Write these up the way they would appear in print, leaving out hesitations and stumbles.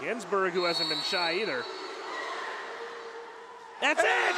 Ginsburg, who hasn't been shy either. That's it!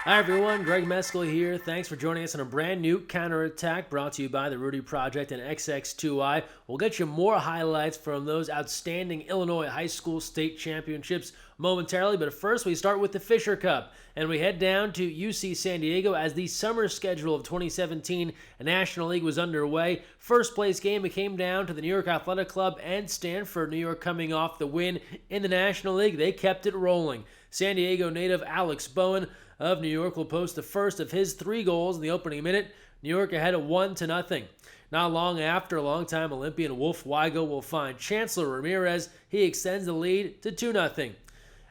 Hi everyone, Greg Mescall here. Thanks for joining us on a brand new counterattack brought to you by the Rudy Project and XX2I. We'll get you more highlights from those outstanding Illinois high school state championships momentarily, but first we start with the Fisher Cup and we head down to UC San Diego as the summer schedule of 2017 National League was underway. First place game, it came down to the New York Athletic Club and Stanford. New York coming off the win in the National League. They kept it rolling. San Diego native Alex Bowen of New York will post the first of his 3 goals in the opening minute. New York ahead of 1-0. Not long after, longtime Olympian Wolf Weigel will find Chancellor Ramirez. He extends the lead to 2-0.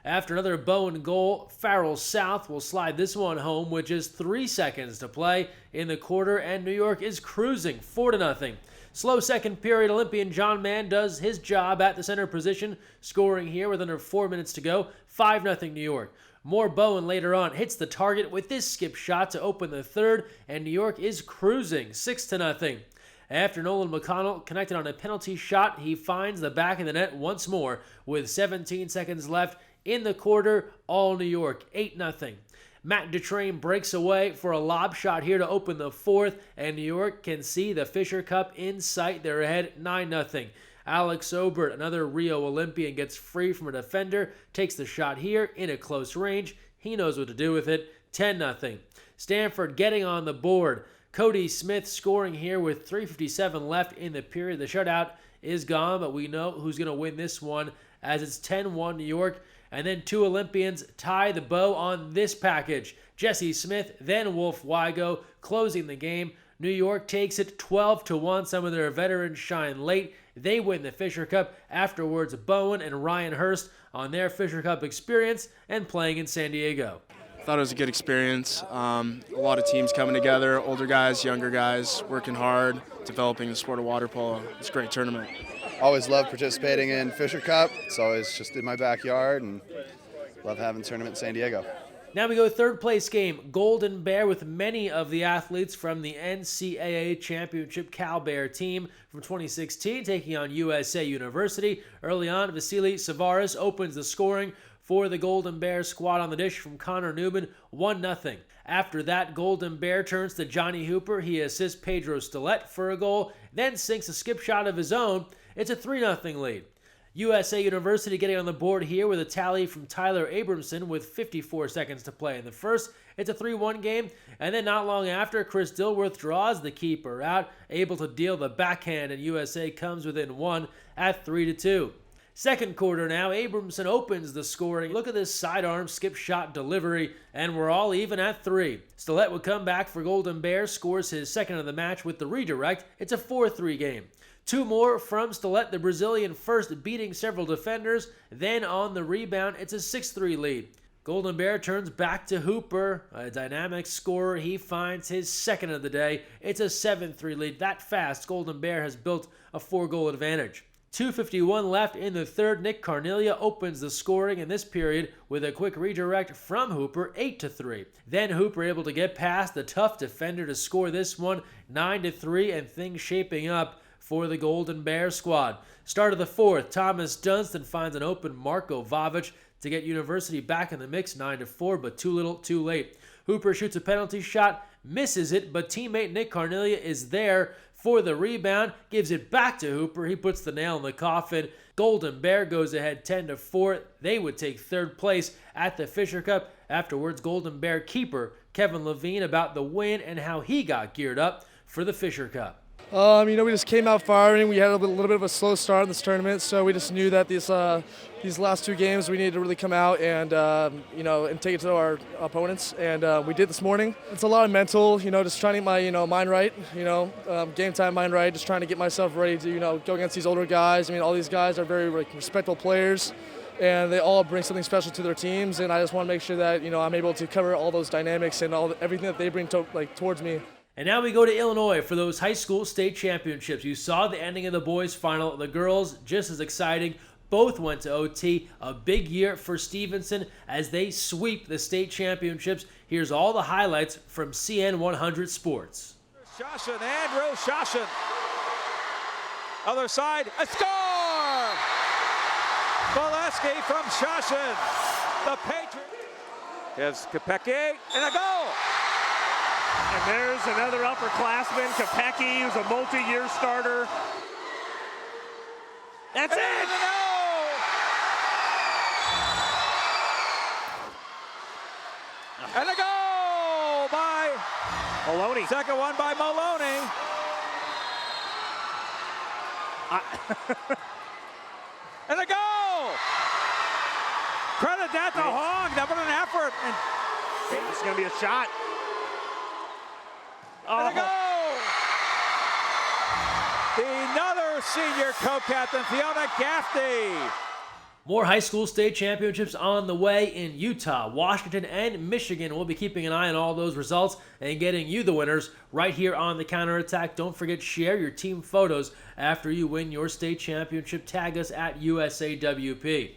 After another Bowen goal, Farrell South will slide this one home with just 3 seconds to play in the quarter, and New York is cruising 4-0. Slow second period, Olympian John Mann does his job at the center position, scoring here with under 4 minutes to go, 5-0 New York. More Bowen later on hits the target with this skip shot to open the third, and New York is cruising 6-0. After Nolan McConnell connected on a penalty shot, he finds the back of the net once more with 17 seconds left in the quarter, all New York, 8-0. Matt Dutrain breaks away for a lob shot here to open the fourth, and New York can see the Fisher Cup in sight. They're ahead 9-0. Alex Obert, another Rio Olympian, gets free from a defender, takes the shot here in a close range. He knows what to do with it, 10-0. Stanford getting on the board. Cody Smith scoring here with 3:57 left in the period. The shutout is gone, but we know who's going to win this one as it's 10-1 New York. And then 2 Olympians tie the bow on this package. Jesse Smith, then Wolf Weigel closing the game. New York takes it 12-1. Some of their veterans shine late. They win the Fisher Cup. Afterwards, Bowen and Ryan Hurst on their Fisher Cup experience and playing in San Diego. Thought it was a good experience. A lot of teams coming together, older guys, younger guys, working hard, developing the sport of water polo. It's a great tournament. Always love participating in Fisher Cup. It's always just in my backyard, and love having the tournament in San Diego. Now we go third place game, Golden Bear, with many of the athletes from the NCAA Championship Cal Bear team from 2016 taking on USA University. Early on, Vasily Savaras opens the scoring for the Golden Bear squad on the dish from Connor Newman, 1-0. After that, Golden Bear turns to Johnny Hooper. He assists Pedro Stilett for a goal, then sinks a skip shot of his own. It's a 3-0 lead. USA University getting on the board here with a tally from Tyler Abramson with 54 seconds to play in the first. It's a 3-1 game, and then not long after, Chris Dilworth draws the keeper out, able to deal the backhand, and USA comes within 1 at 3-2. Second quarter now, Abramson opens the scoring. Look at this sidearm skip shot delivery, and we're all even at 3. Stilett would come back for Golden Bear, scores his second of the match with the redirect. It's a 4-3 game. 2 more from Stilett, the Brazilian first beating several defenders. Then on the rebound, it's a 6-3 lead. Golden Bear turns back to Hooper, a dynamic scorer. He finds his second of the day. It's a 7-3 lead. That fast, Golden Bear has built a 4-goal advantage. 2:51 left in the third. Nick Carnelia opens the scoring in this period with a quick redirect from Hooper, 8-3. Then Hooper able to get past the tough defender to score this one, 9-3, and things shaping up for the Golden Bear squad. Start of the fourth, Thomas Dunstan finds an open Marko Vavic to get University back in the mix, 9-4, but too little, too late. Hooper shoots a penalty shot, misses it, but teammate Nick Carnelia is there for the rebound, gives it back to Hooper. He puts the nail in the coffin. Golden Bear goes ahead 10-4. They would take third place at the Fisher Cup. Afterwards, Golden Bear keeper Kevin Levine about the win and how he got geared up for the Fisher Cup. We just came out firing. We had a little bit of a slow start in this tournament, so we just knew that these last 2 games we needed to really come out and and take it to our opponents, and we did this morning. It's a lot of mental, just trying to get my mind right, game time mind right, just trying to get myself ready to go against these older guys. All these guys are very respectable players, and they all bring something special to their teams, and I just want to make sure that I'm able to cover all those dynamics and everything that they bring towards me. And now we go to Illinois for those high school state championships. You saw the ending of the boys' final. The girls, just as exciting. both went to OT. A big year for Stevenson as they sweep the state championships. Here's all the highlights from CN 100 Sports. Shoshin, Andrew Shoshin. Other side, a score! Valesky from Shoshin. The Patriots. Here's Kopecky, and a goal! And there's another upperclassman, Kopecky, who's a multi-year starter. That's and it! And a goal by Maloney. Second one by Maloney. And a goal! Credit that to Hong. That was an effort. And This is going to be a shot. and a goal! Another senior co-captain, Fiona Gaffney. More high school state championships on the way in Utah, Washington, and Michigan. We'll be keeping an eye on all those results and getting you the winners right here on the Counterattack. Don't forget, share your team photos after you win your state championship. Tag us at USAWP.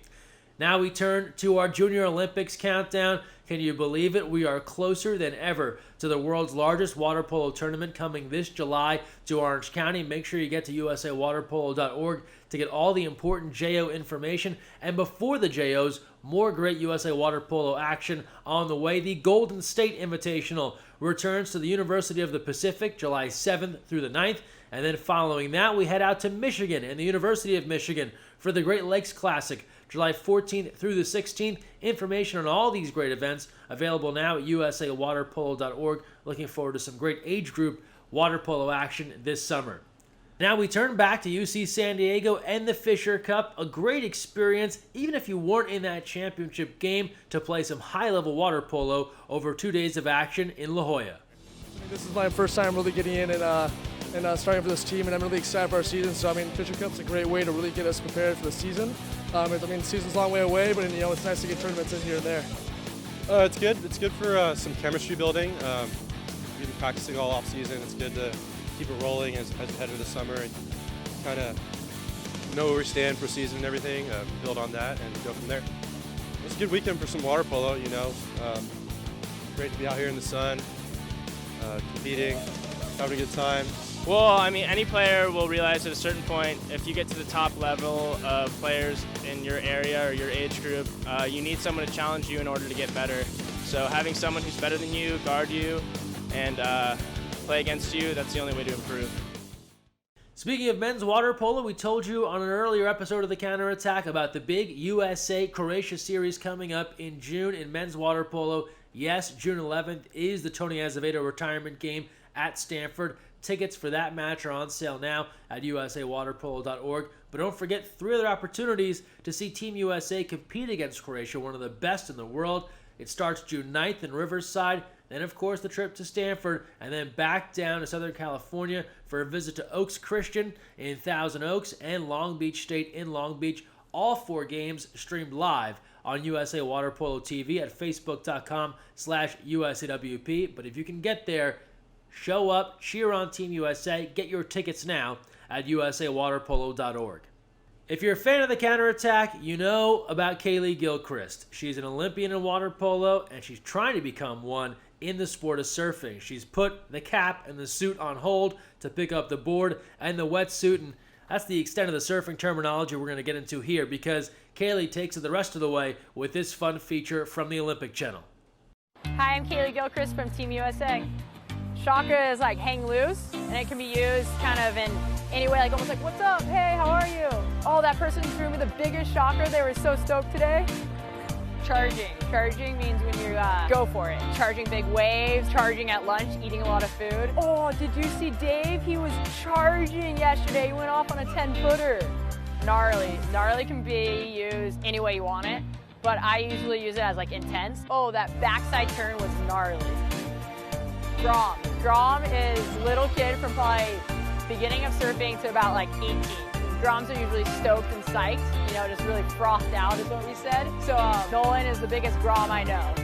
Now we turn to our Junior Olympics countdown. Can you believe it? We are closer than ever to the world's largest water polo tournament coming this July to Orange County. Make sure you get to usawaterpolo.org to get all the important JO information. And before the JOs, more great USA Water Polo action on the way. The Golden State Invitational returns to the University of the Pacific July 7th through the 9th. And then following that, we head out to Michigan and the University of Michigan for the Great Lakes Classic, July 14th through the 16th. Information on all these great events available now at usawaterpolo.org. Looking forward to some great age group water polo action this summer. Now we turn back to UC San Diego and the Fisher Cup. A great experience, even if you weren't in that championship game, to play some high-level water polo over 2 days of action in La Jolla. This is my first time really getting in and starting for this team, and I'm really excited for our season. So, Fisher Cup's a great way to really get us prepared for the season. The season's a long way away, but it's nice to get tournaments in here and there. It's good. It's good for some chemistry building. We've been practicing all off season. It's good to keep it rolling as we head into the summer and kind of know where we stand for season and everything. Build on that and go from there. It's a good weekend for some water polo. Great to be out here in the sun, competing, having a good time. Well, any player will realize at a certain point, if you get to the top level of players in your area or your age group, you need someone to challenge you in order to get better. So having someone who's better than you, guard you, and play against you, that's the only way to improve. Speaking of men's water polo, we told you on an earlier episode of the Counterattack about the big USA-Croatia series coming up in June in men's water polo. Yes, June 11th is the Tony Azevedo retirement game at Stanford. Tickets for that match are on sale now at usawaterpolo.org. But don't forget 3 other opportunities to see Team USA compete against Croatia, one of the best in the world. It starts June 9th in Riverside, then of course the trip to Stanford, and then back down to Southern California for a visit to Oaks Christian in Thousand Oaks and Long Beach State in Long Beach. All 4 games streamed live on USA Water Polo TV at facebook.com/USAWP. But if you can get there, show up, cheer on Team USA. Get your tickets now at usawaterpolo.org. If you're a fan of the Counterattack, you know about Kaylee Gilchrist. She's an Olympian in water polo, and she's trying to become one in the sport of surfing. She's put the cap and the suit on hold to pick up the board and the wetsuit, and that's the extent of the surfing terminology we're going to get into here, because Kaylee takes it the rest of the way with this fun feature from the Olympic Channel. Hi, I'm Katie Gilchrist from Team USA. Shaka is like hang loose, and it can be used kind of in any way, like almost like, what's up, hey, how are you? Oh, that person threw me the biggest shocker, they were so stoked today. Charging. Charging means when you go for it. Charging big waves, charging at lunch, eating a lot of food. Oh, did you see Dave? He was charging yesterday. He went off on a 10-footer. Gnarly. Gnarly can be used any way you want it, but I usually use it as like intense. Oh, that backside turn was gnarly. Grom. Grom is little kid from probably beginning of surfing to about like 18. Groms are usually stoked and psyched, just really frothed out is what we said. So Nolan is the biggest Grom I know.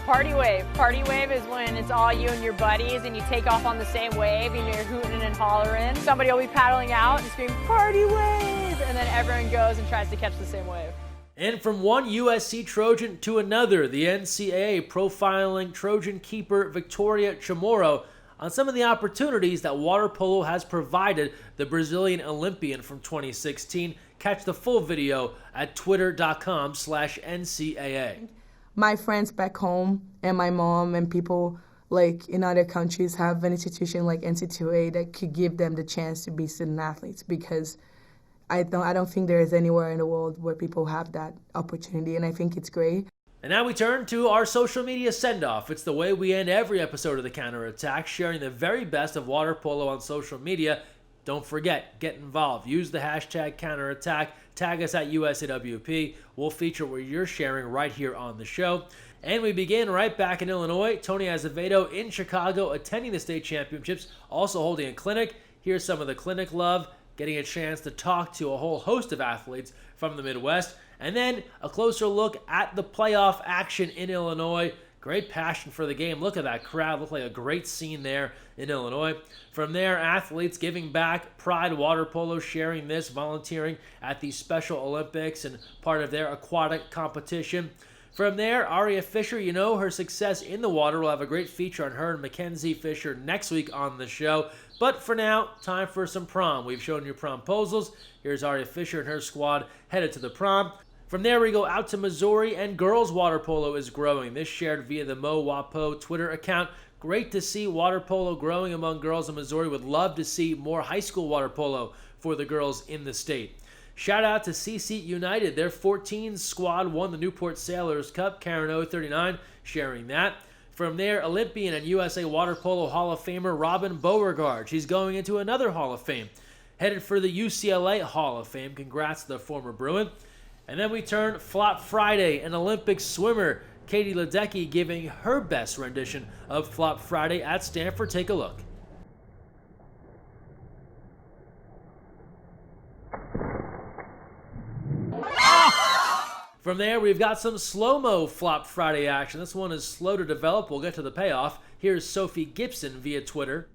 Party wave. Party wave is when it's all you and your buddies and you take off on the same wave and you're hooting and hollering. Somebody will be paddling out and scream, party wave! and then everyone goes and tries to catch the same wave. And from one USC Trojan to another, the NCAA profiling Trojan keeper Victoria Chamorro on some of the opportunities that water polo has provided the Brazilian Olympian from 2016. Catch the full video at twitter.com/NCAA. My friends back home and my mom and people like in other countries have an institution like NCAA that could give them the chance to be student athletes, because I don't think there is anywhere in the world where people have that opportunity, and I think it's great. And now we turn to our social media send-off. It's the way we end every episode of The Counterattack, sharing the very best of water polo on social media. Don't forget, get involved. Use the hashtag counterattack. Tag us at USAWP. We'll feature what you're sharing right here on the show. And we begin right back in Illinois. Tony Azevedo in Chicago attending the state championships, also holding a clinic. Here's some of the clinic love, getting a chance to talk to a whole host of athletes from the Midwest. And then a closer look at the playoff action in Illinois. Great passion for the game. Look at that crowd. Looked like a great scene there in Illinois. From there, athletes giving back. Pride Water Polo sharing this, volunteering at the Special Olympics and part of their aquatic competition. From there, Aria Fisher, you know her success in the water. We'll have a great feature on her and Mackenzie Fisher next week on the show. But for now, time for some prom. We've shown you promposals. Here's Aria Fisher and her squad headed to the prom. From there, we go out to Missouri, and girls water polo is growing. This shared via the MoWapo Twitter account. Great to see water polo growing among girls in Missouri. Would love to see more high school water polo for the girls in the state. Shout out to CC United. Their 14 squad won the Newport Sailors Cup. Karen O39 sharing that. From there, Olympian and USA Water Polo Hall of Famer Robin Beauregard. She's going into another Hall of Fame. Headed for the UCLA Hall of Fame. Congrats to the former Bruin. And then we turn Flop Friday, an Olympic swimmer, Katie Ledecky, giving her best rendition of Flop Friday at Stanford. Take a look. From there, we've got some slow-mo Flop Friday action. This one is slow to develop. We'll get to the payoff. Here's Sophie Gibson via Twitter.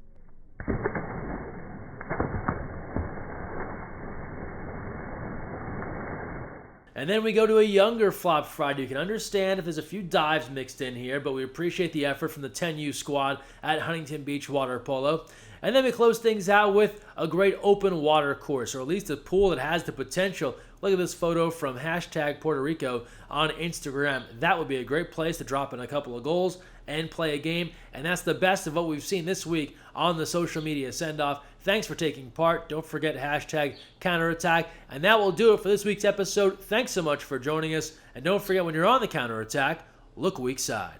And then we go to a younger Flop Friday. You can understand if there's a few dives mixed in here, but we appreciate the effort from the 10U squad at Huntington Beach Water Polo. And then we close things out with a great open water course, or at least a pool that has the potential. Look at this photo from hashtag Puerto Rico on Instagram. That would be a great place to drop in a couple of goals and play a game. And that's the best of what we've seen this week on the social media send-off. Thanks for taking part. Don't forget hashtag counterattack. And that will do it for this week's episode. Thanks so much for joining us. And don't forget, when you're on the counterattack, look weak side.